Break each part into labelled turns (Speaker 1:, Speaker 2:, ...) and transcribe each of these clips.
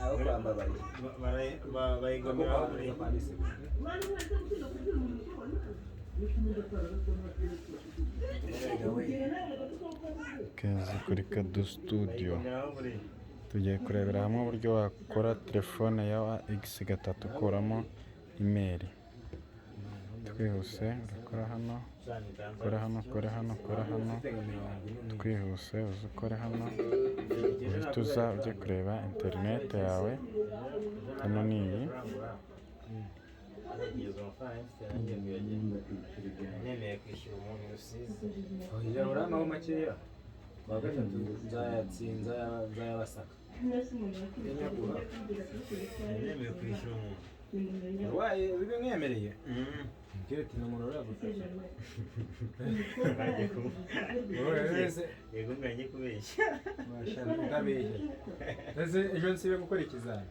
Speaker 1: aho kwambabariye
Speaker 2: bayigomera
Speaker 3: Kazi kuri Kado Studio tugiye kurebera hamwe uburyo wakora telefone ya X3 ukuramo imeri. Twihuse ukora hano, ukora hano, ukora hano, ukora hano, twihuse uze ukore hano, uhita uza ujye kureba interineti yawe. Hano ni iyi
Speaker 2: nemeye kwishyura umuntu rusizi
Speaker 1: uranaho makeya kwa gatatu nzayabasaka
Speaker 2: nemeye kwishyura umuntu
Speaker 1: waye bibe mwemereye mbwira ati n'umuntu uragufasha
Speaker 2: yego nganye kubeshya
Speaker 1: washaka ndabeshya ese ejo nsibe gukora ikizami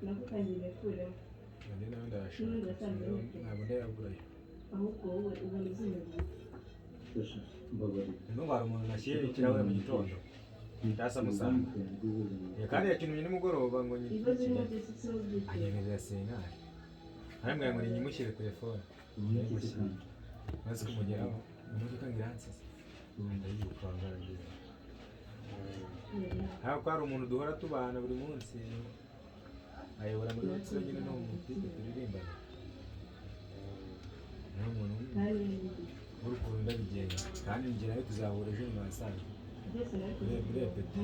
Speaker 4: nakutangiye kure
Speaker 1: ndi nawe ndashaka ntabwo ndayagurayo
Speaker 4: ahubwo wowe ubona izina
Speaker 1: ntubare umuntu nashyire ikirahure mu gitondo cyasa musanga kandi yakinnye nimugoroba ngo anyemerera senkari arambwira ngo ninyimushyire telefone maze kumugeraho imodoka ngo iransize
Speaker 2: ndayikwangaragira
Speaker 1: ntabwo hari umuntu duhora tubana buri munsi ayobora muri wese nyine no mu mutipe turirimbana nta muntu w'urukundo ndabigenga kandi njye nawe tuzahura ejo nyuma ya saa muri epeti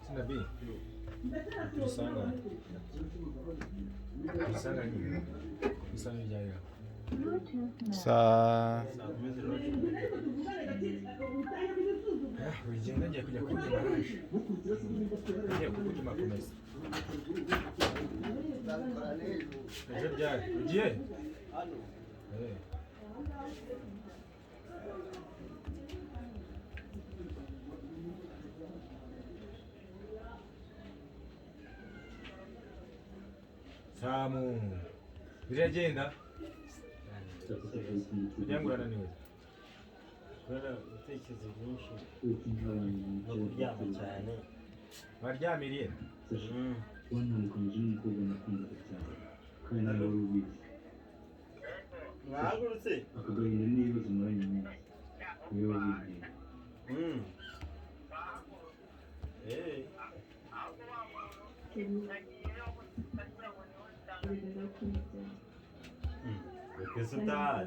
Speaker 1: Sinabi usanga nyine usanga ryari
Speaker 3: saa
Speaker 1: urugendo ngiye kujya kuri garaje ngiye kugutuma kumesa ejo ryari ugiye hano Samu biragenda kugira ngo urananiwe
Speaker 2: kubera ibitekerezo byinshi no kuryama cyane
Speaker 1: waryamiriye
Speaker 2: mwahagurutse
Speaker 5: akagahinda n'ibibazo umwanya mwinshi niwe wabibwiye
Speaker 2: Porque isso tá